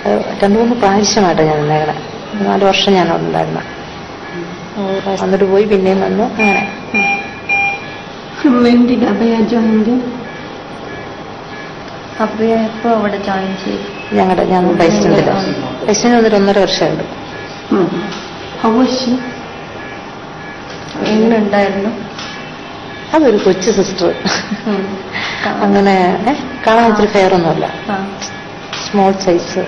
2-3 പ്രാവശ്യമായിട്ട് ഞാൻ ഉണ്ടാകണം. 4 വർഷം ഞാൻ ഉണ്ടായിരുന്നു. വന്നിട്ട് പോയി പിന്നെയും വന്നു. അങ്ങനെ അഭയ എപ്പോ അവിടെ ജോയിൻ ചെയ്തു? ഞാൻ ബൈസ്റ്റൻഡിൽ വന്നിട്ട് 1.5 വർഷമായിട്ട്. എങ്ങനെ ഉണ്ടായിരുന്നു? അതൊരു കൊച്ചു സിസ്റ്റർ. അങ്ങനെ കാണാൻ ഇത്തിരി ഫെയറൊന്നുമല്ല, സ്മോൾ സൈസ്.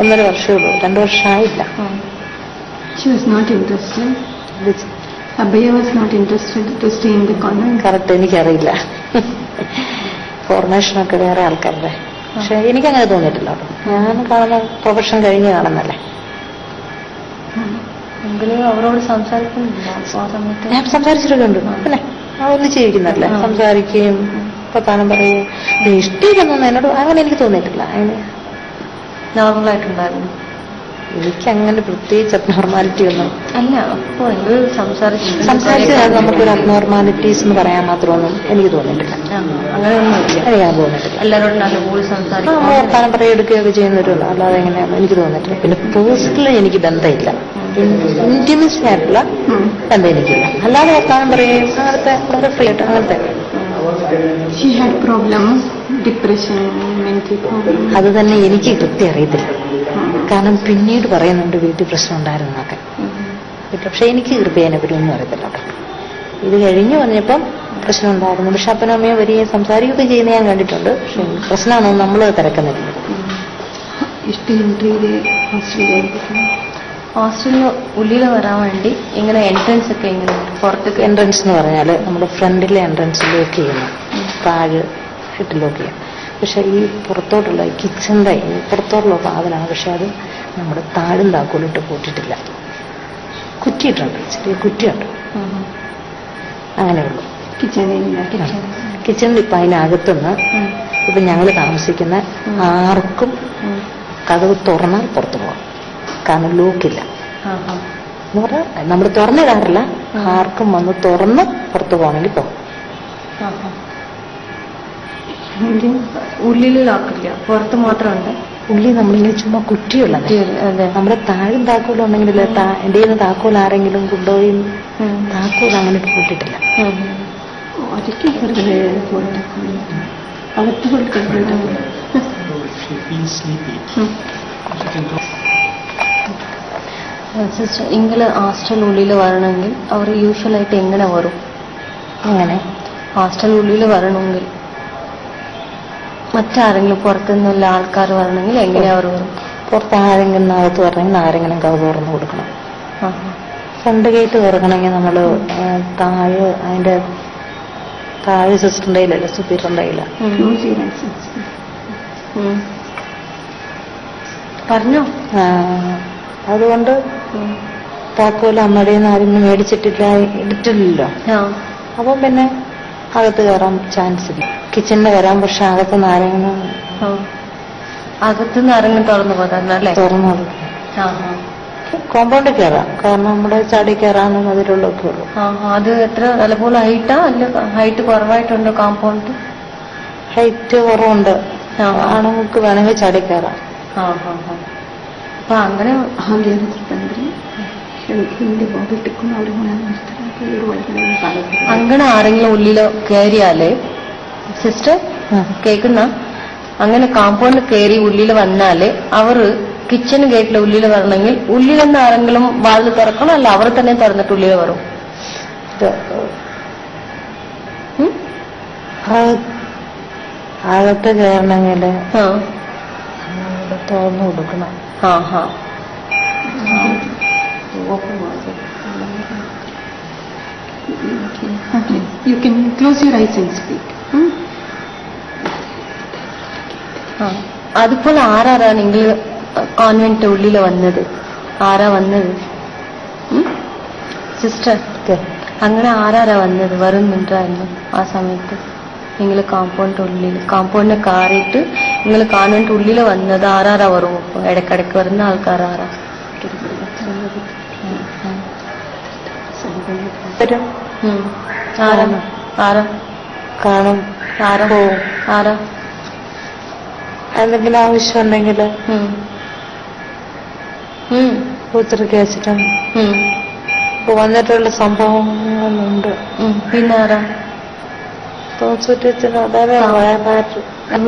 1.5 വർഷമേ ഉള്ളൂ, 2 വർഷമായില്ല. കറക്റ്റ് എനിക്കറിയില്ല, ഫോർമേഷനൊക്കെ വേറെ ആൾക്കാരുടെ. പക്ഷെ എനിക്കങ്ങനെ തോന്നിയിട്ടില്ല. ഞാൻ കാണുന്ന പ്രൊഫഷൻ കഴിഞ്ഞ് കാണുന്നല്ലേ. അവരോട് സംസാരിക്കുന്നില്ല? ഞാൻ സംസാരിച്ചിട്ടൊക്കെ ഉണ്ട്. പിന്നെ ഒന്നിച്ച് ജീവിക്കുന്നല്ലേ, സംസാരിക്കുകയും പ്രധാനം പറയുകയും. ഇഷ്ടമില്ലെന്നൊന്നും എന്നോട് അങ്ങനെ എനിക്ക് തോന്നിയിട്ടില്ല. അങ്ങനെ നോർമലായിട്ടുണ്ടായിരുന്നു. എനിക്കങ്ങനെ പ്രത്യേകിച്ച് അബ്നോർമാലിറ്റി ഒന്നും അല്ല. അപ്പൊ സംസാരിച്ചത് നമുക്കൊരു അബ്നോർമാലിറ്റീസ് എന്ന് പറയാൻ മാത്രമൊന്നും എനിക്ക് തോന്നിയിട്ടില്ല. അങ്ങനെയൊന്നും തോന്നിയിട്ടില്ല. എല്ലാവരോടും നല്ലപോലെ സംസാരിക്കും, വർത്താനം പറയുകയൊക്കെ ചെയ്യുന്നവരുള്ളൂ. അല്ലാതെ എങ്ങനെയാണ് എനിക്ക് തോന്നിയിട്ടില്ല. പിന്നെ പേഴ്സണലി എനിക്ക് ബന്ധമില്ല, ഇന്റിമസി ആയിട്ടുള്ള ബന്ധം എനിക്കില്ല. അല്ലാതെ വർത്താനം പറയുകയും അങ്ങനത്തെ വളരെ ഫ്രീ ആയിട്ട് അങ്ങനത്തെ. അത് തന്നെ എനിക്ക് കൃത്യം അറിയത്തില്ല. കാരണം പിന്നീട് പറയുന്നുണ്ട് വീട്ടിൽ പ്രശ്നം ഉണ്ടായിരുന്നൊക്കെ. പക്ഷെ എനിക്ക് കൃത്യനെ പറ്റി ഒന്നും അറിയത്തില്ല. ഇത് കഴിഞ്ഞു പറഞ്ഞപ്പം പ്രശ്നം ഉണ്ടായിരുന്നു. പക്ഷെ അപ്പനും അമ്മയും വരികയും സംസാരിക്കുകയൊക്കെ ചെയ്യുന്ന ഞാൻ കണ്ടിട്ടുണ്ട്. പക്ഷെ പ്രശ്നമാണോ നമ്മൾ തിരക്കുന്നില്ല. ഹോസ്റ്റലിന് ഉള്ളിൽ വരാൻ വേണ്ടി ഇങ്ങനെ എൻട്രൻസ് ഒക്കെ എങ്ങനെ? പുറത്തേക്ക് എൻട്രൻസ് എന്ന് പറഞ്ഞാൽ നമ്മുടെ ഫ്രണ്ടിലെ എൻട്രൻസ് ലോക്ക് ചെയ്യുന്നു, താഴെ ഇട്ട് ലോക്ക് ചെയ്യാം. പക്ഷെ ഈ പുറത്തോട്ടുള്ള കിച്ചന്റെ പുറത്തോട്ടുള്ള വാതിലാണ്. പക്ഷെ അത് നമ്മുടെ താഴും താക്കോലിട്ട് പൂട്ടിട്ടില്ല. കുറ്റിയിട്ടുണ്ട്, ചെറിയ കുറ്റിയുണ്ട്. അങ്ങനെയുള്ളൂ. കിച്ചണിൽ ഇപ്പം അതിനകത്തുനിന്ന് ഇപ്പൊ ഞങ്ങൾ താമസിക്കുന്ന ആർക്കും കതവ് തുറന്നാൽ പുറത്തു പോകാം. കാരണം ലോക്കില്ല എന്ന് പറഞ്ഞാൽ നമ്മൾ തുറന്നിടാറില്ല. ആർക്കും വന്ന് തുറന്ന് പുറത്തു പോകണമെങ്കിൽ പോകും. ഉള്ളിൽ ലോക്കില്ല, പുറത്ത് മാത്രമുണ്ട്. ഉള്ളിൽ നമ്മളിങ്ങനെ ചുമ്മാ കുറ്റിയുള്ളത്. നമ്മുടെ താഴും താക്കോലും ഉണ്ടെങ്കിൽ എന്റെ നിന്ന് താക്കോൽ ആരെങ്കിലും കൊണ്ടുപോയി താക്കോൽ അങ്ങനെ കൂട്ടിട്ടില്ല. സിസ്റ്റർ, ഇങ്ങനെ ഹോസ്റ്റൽ ഉള്ളിൽ വരണമെങ്കിൽ അവർ യൂഷ്വലായിട്ട് എങ്ങനെ വരും? അങ്ങനെ ഹോസ്റ്റൽ ഉള്ളിൽ വരണമെങ്കിൽ മറ്റാരെങ്കിലും പുറത്തുനിന്നുള്ള ആൾക്കാർ വരണമെങ്കിൽ എങ്ങനെയാ അവർ വരും? പുറത്ത് ആരെങ്കിലും അകത്ത് വരണമെങ്കിൽ ആരെങ്കിലും കഥ തുറന്ന് കൊടുക്കണം. ഫ്രണ്ട് ഗേറ്റ് തുറക്കണമെങ്കിൽ നമ്മൾ താഴെ അതിന്റെ താഴെ സിസ്റ്ററിന്റെ കയ്യിലല്ല, സുപ്പീരിയറിന്റെ കയ്യില. പറഞ്ഞോ? അതുകൊണ്ട് താക്കോല് അമ്മയുടെ നിന്ന് ആരെങ്കിലും എടുത്തില്ലല്ലോ. അപ്പം പിന്നെ അകത്ത് കയറാൻ ചാൻസ് ഇല്ല. കിച്ചണിൽ വരാം, പക്ഷെ അകത്തുനിന്ന് ആരെങ്കിലും തുറന്നു പോകാന്നല്ലേ? തുറന്നു കോമ്പൗണ്ടിൽ കയറാം. കാരണം നമ്മുടെ ചാടി കയറാനും അതിലുള്ളൊക്കെ ഉള്ളൂ. അത് എത്ര നല്ലപോലെ ഹൈറ്റാ? അല്ല, ഹൈറ്റ് കുറവായിട്ടുണ്ടോ കോമ്പൗണ്ട്? ഹൈറ്റ് കുറവുണ്ട്. ആണുങ്ങൾക്ക് വേണമെങ്കിൽ ചാടി കയറാം. അപ്പൊ അങ്ങനെ അങ്ങനെ ആരെങ്കിലും ഉള്ളിലോ കയറിയാലേ സിസ്റ്റർ കേൾക്കുന്ന, അങ്ങനെ കോമ്പൗണ്ട് കയറി ഉള്ളിൽ വന്നാല് അവർ കിച്ചൺ ഗേറ്റിലെ ഉള്ളിൽ വരണമെങ്കിൽ ഉള്ളിലെന്ന് ആരെങ്കിലും വാതിൽ തുറക്കണം, അല്ല അവർ തന്നെ തുറന്നിട്ട് ഉള്ളിൽ വരും? അകത്ത് കയറണമെങ്കിൽ തുറന്നു കൊടുക്കണം. You can close your eyes and speak. അതുപോലെ ആരാ നിങ്ങൾ കോൺവെന്റ് ഉള്ളിൽ വന്നത്? ആരാ വന്നത് സിസ്റ്റർ? അങ്ങനെ ആരാ വന്നത്? വരുന്നുണ്ടായിരുന്നു ആ സമയത്ത്? നിങ്ങൾ കോമ്പൗണ്ടിനെ കാറിയിട്ട് നിങ്ങൾ കോൺവെന്റ് ഉള്ളിൽ വന്നത് ആരാ വരും? ഇപ്പൊ ഇടയ്ക്കിടയ്ക്ക് വരുന്ന ആൾക്കാർ ആരാ? കാണും. ആരാ? എന്തെങ്കിലും ആവശ്യമുണ്ടെങ്കിൽ ഉം. ഉം. പൂത്തിരിക്ക് വെച്ചിട്ടുണ്ട്. ഉം. ഇപ്പൊ വന്നിട്ടുള്ള സംഭവങ്ങളുണ്ട്. പിന്നെ ആരാ ചുറ്റത്തിന്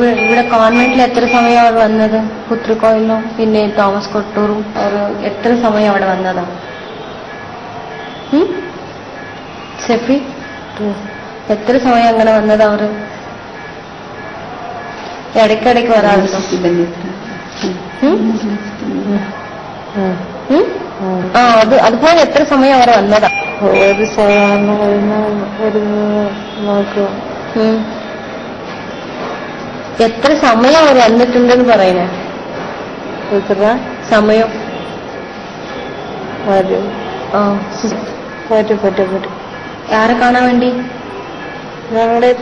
ഇവിടെ കോൺവെന്റിൽ എത്ര സമയം അവർ വന്നത്? പുത്രിക്കോയിലും പിന്നെ തോമസ് കൊട്ടൂറും അവർ എത്ര സമയം അവിടെ വന്നതാ? ഷെഫി എത്ര സമയം അങ്ങനെ വന്നത് അവര്? ഇടയ്ക്കിടയ്ക്ക് വരാറുണ്ടോ? അതുപോലെ എത്ര സമയം അവർ വന്നതാ? ഒരു സാധാരണ നോക്കുക. എത്ര സമയം അവർ വന്നിട്ടുണ്ടെന്ന് പറയുന്നേ? എത്ര സമയം? വരും. ആരെ കാണാൻ വേണ്ടി? ഞങ്ങളുടെ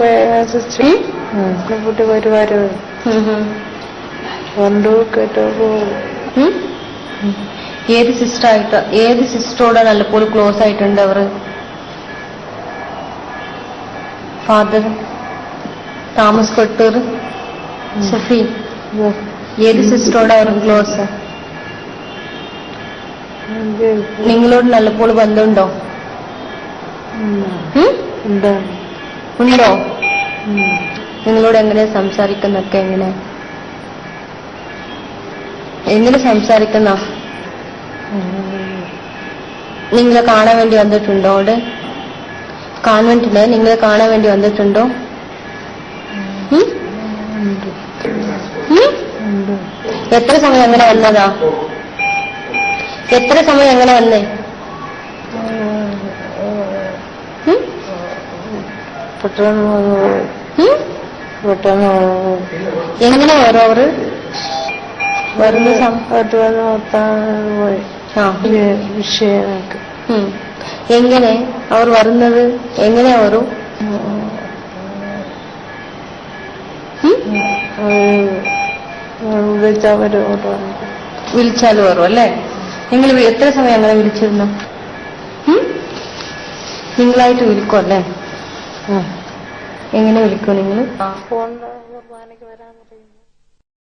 സിസ്റ്റർ കുട്ടി വരുവാര് കണ്ടു കേട്ടോ. ഏത് സിസ്റ്ററായിട്ട് ഏത് സിസ്റ്ററോട് നല്ലപോലെ ക്ലോസ് ആയിട്ടുണ്ട് അവർ? ഫാദർ തോമസ് കൊട്ടൂർ, ഷഫി, ഏത് സിസ്റ്ററോട് അവർ ക്ലോസ്? നിങ്ങളോട് നല്ലപോലെ ബന്ധമുണ്ടോ? ഉണ്ടോ? നിങ്ങളോട് എങ്ങനെ സംസാരിക്കുന്നൊക്കെ? എങ്ങനെ സംസാരിക്കുന്ന? നിങ്ങളെ കാണാൻ വേണ്ടി വന്നിട്ടുണ്ടോ? അവിടെ കോൺവെന്റില് നിങ്ങളെ കാണാൻ വേണ്ടി വന്നിട്ടുണ്ടോ? എത്ര സമയം അങ്ങനെ വന്നതാ? എത്ര സമയം അങ്ങനെ വന്നേ? എങ്ങനെ വരും അവര്? വരുന്ന വിഷയമൊക്കെ എങ്ങനെ അവർ വരുന്നത്? എങ്ങനെ വരും? വിളിച്ചാൽ വരും അല്ലേ? നിങ്ങൾ എത്ര സമയം അങ്ങനെ വിളിച്ചിരുന്നു? നിങ്ങളായിട്ട് വിളിക്കും അല്ലേ? എങ്ങനെ വിളിക്കും നിങ്ങൾ? ഫോണിൽ കുർബാനയ്ക്ക് വരാൻ പറയും.